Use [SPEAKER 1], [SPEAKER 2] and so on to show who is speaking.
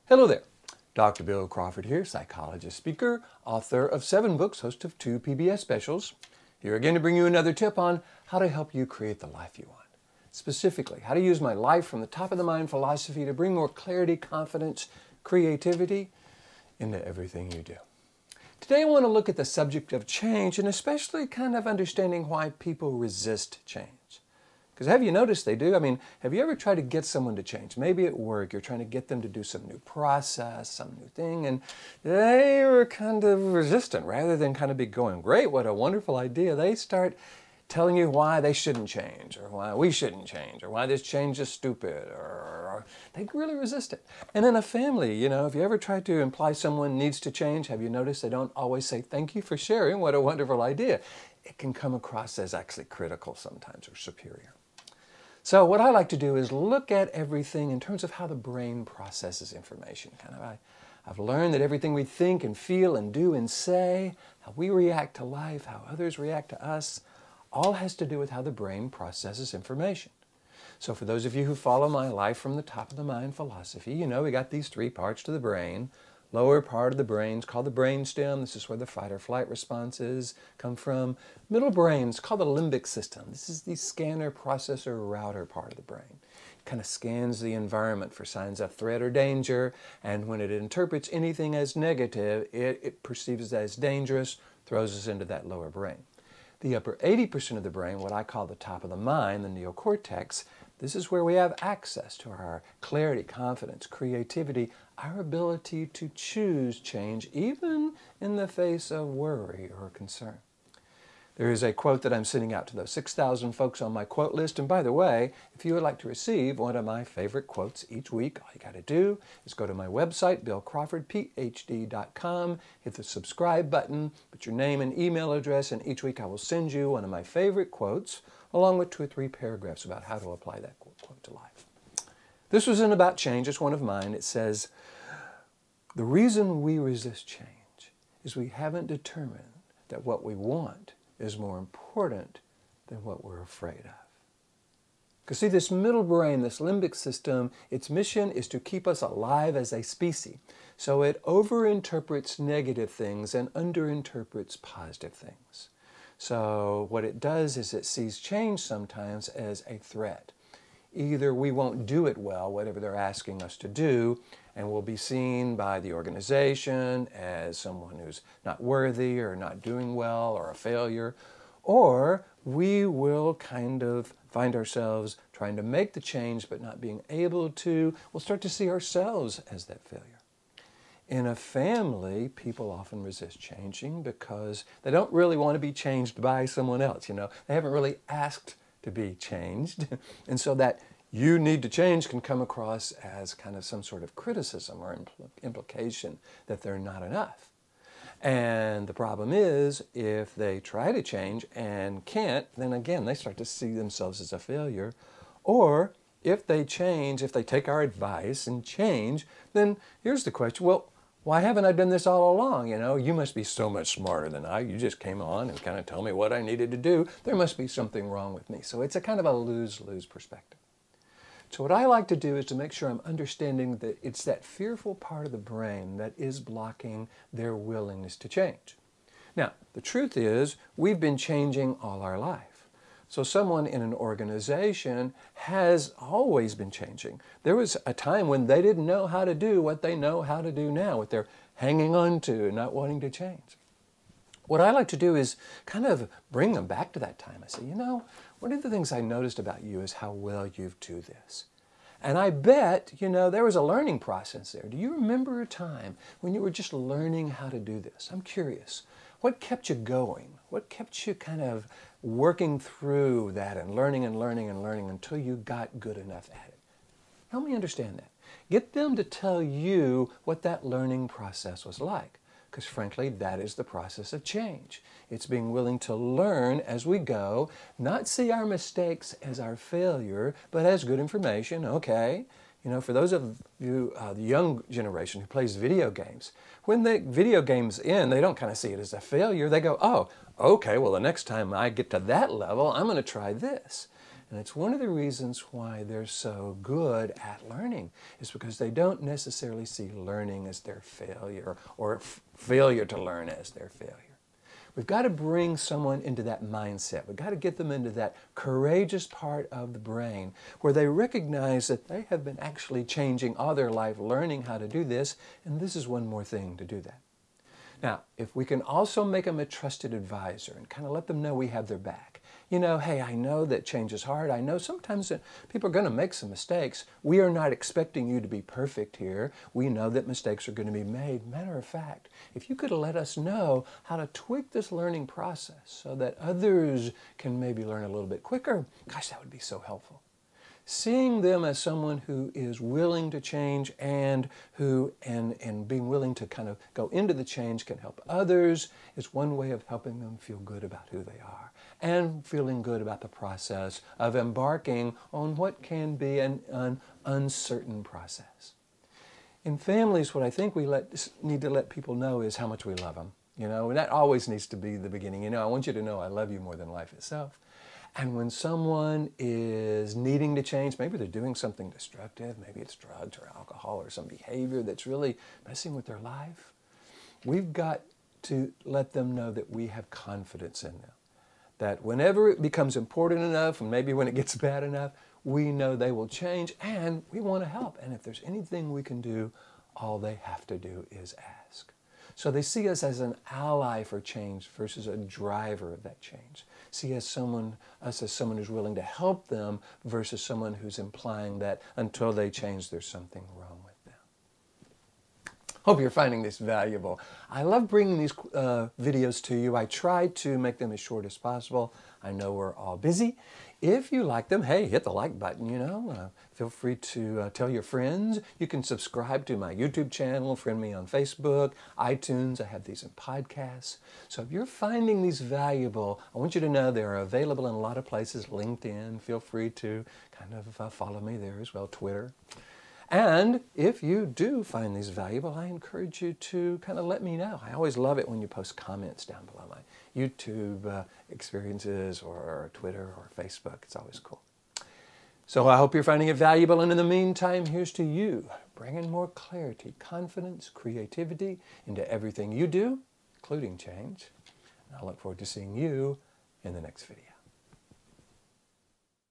[SPEAKER 1] Hello there. Dr. Bill Crawford here, psychologist, speaker, author of 7 books, host of 2 PBS specials. Here again to bring you another tip on how to help you create the life you want. Specifically, how to use my life from the top of the mind philosophy to bring more clarity, confidence, creativity into everything you do. Today I want to look at the subject of change and especially kind of understanding why people resist change. Because have you noticed they do? I mean, have you ever tried to get someone to change? Maybe at work you're trying to get them to do some new process, some new thing, and they were kind of resistant. Rather than kind of be going, great, what a wonderful idea, they start telling you why they shouldn't change, or why we shouldn't change, or why this change is stupid, or they really resist it. And in a family, you know, if you ever try to imply someone needs to change, have you noticed they don't always say, thank you for sharing, what a wonderful idea. It can come across as actually critical sometimes, or superior. So what I like to do is look at everything in terms of how the brain processes information. I've learned that everything we think and feel and do and say, how we react to life, how others react to us, all has to do with how the brain processes information. So for those of you who follow my life from the top of the mind philosophy, you know we got these 3 parts to the brain. Lower part of the brain is called the brainstem. This is where the fight or flight responses come from. Middle brain is called the limbic system. This is the scanner, processor, router part of the brain. It kind of scans the environment for signs of threat or danger, and when it interprets anything as negative, it perceives it as dangerous, throws us into that lower brain. The upper 80% of the brain, what I call the top of the mind, the neocortex, this is where we have access to our clarity, confidence, creativity, our ability to choose change even in the face of worry or concern. There is a quote that I'm sending out to those 6,000 folks on my quote list. And by the way, if you would like to receive one of my favorite quotes each week, all you got to do is go to my website, billcrawfordphd.com, hit the subscribe button, put your name and email address, and each week I will send you one of my favorite quotes, along with 2 or 3 paragraphs about how to apply that quote to life. This was in About Change. It's one of mine. It says, the reason we resist change is we haven't determined that what we want is more important than what we're afraid of. Because see, this middle brain, this limbic system, its mission is to keep us alive as a species. So it overinterprets negative things and underinterprets positive things. So what it does is it sees change sometimes as a threat. Either we won't do it well, whatever they're asking us to do, and we'll be seen by the organization as someone who's not worthy or not doing well or a failure, or we will kind of find ourselves trying to make the change but not being able to. We'll start to see ourselves as that failure. In a family, people often resist changing because they don't really want to be changed by someone else. You know, they haven't really asked to be changed. And so that you need to change can come across as kind of some sort of criticism or implication that they're not enough. And the problem is, if they try to change and can't, then again, they start to see themselves as a failure. Or if they change, if they take our advice and change, then here's the question, well, why haven't I done this all along? You know, you must be so much smarter than I. You just came on and kind of told me what I needed to do. There must be something wrong with me. So it's a kind of a lose-lose perspective. So what I like to do is to make sure I'm understanding that it's that fearful part of the brain that is blocking their willingness to change. Now, the truth is, we've been changing all our life. So someone in an organization has always been changing. There was a time when they didn't know how to do what they know how to do now, what they're hanging on to and not wanting to change. What I like to do is kind of bring them back to that time. I say, you know, one of the things I noticed about you is how well you do this. And I bet, you know, there was a learning process there. Do you remember a time when you were just learning how to do this? I'm curious. What kept you going? What kept you kind of working through that and learning and learning and learning until you got good enough at it? Help me understand that. Get them to tell you what that learning process was like. Because frankly, that is the process of change. It's being willing to learn as we go, not see our mistakes as our failure, but as good information. Okay, you know, for those of you, the young generation who plays video games, when the video games end, they don't kind of see it as a failure. They go, oh, okay, well, the next time I get to that level, I'm going to try this. And it's one of the reasons why they're so good at learning, is because they don't necessarily see learning as their failure or failure to learn as their failure. We've got to bring someone into that mindset. We've got to get them into that courageous part of the brain where they recognize that they have been actually changing all their life, learning how to do this, and this is one more thing to do that. Now, if we can also make them a trusted advisor and kind of let them know we have their back. You know, hey, I know that change is hard. I know sometimes that people are going to make some mistakes. We are not expecting you to be perfect here. We know that mistakes are going to be made. Matter of fact, if you could let us know how to tweak this learning process so that others can maybe learn a little bit quicker, gosh, that would be so helpful. Seeing them as someone who is willing to change and being willing to kind of go into the change can help others is one way of helping them feel good about who they are and feeling good about the process of embarking on what can be an uncertain process. In families, what I think we need to let people know is how much we love them. You know, and that always needs to be the beginning. You know, I want you to know I love you more than life itself. And when someone is needing to change, maybe they're doing something destructive, maybe it's drugs or alcohol or some behavior that's really messing with their life, we've got to let them know that we have confidence in them. That whenever it becomes important enough, and maybe when it gets bad enough, we know they will change and we want to help. And if there's anything we can do, all they have to do is ask. So they see us as an ally for change versus a driver of that change. See us as someone who's willing to help them versus someone who's implying that until they change, there's something wrong with them. Hope you're finding this valuable. I love bringing these videos to you. I try to make them as short as possible. I know we're all busy. If you like them, hey, hit the like button, you know. Feel free to tell your friends. You can subscribe to my YouTube channel, friend me on Facebook, iTunes. I have these in podcasts. So if you're finding these valuable, I want you to know they're available in a lot of places. LinkedIn, feel free to kind of follow me there as well, Twitter. And if you do find these valuable, I encourage you to kind of let me know. I always love it when you post comments down below my YouTube experiences or Twitter or Facebook. It's always cool. So I hope you're finding it valuable. And in the meantime, here's to you, bringing more clarity, confidence, creativity into everything you do, including change. And I look forward to seeing you in the next video.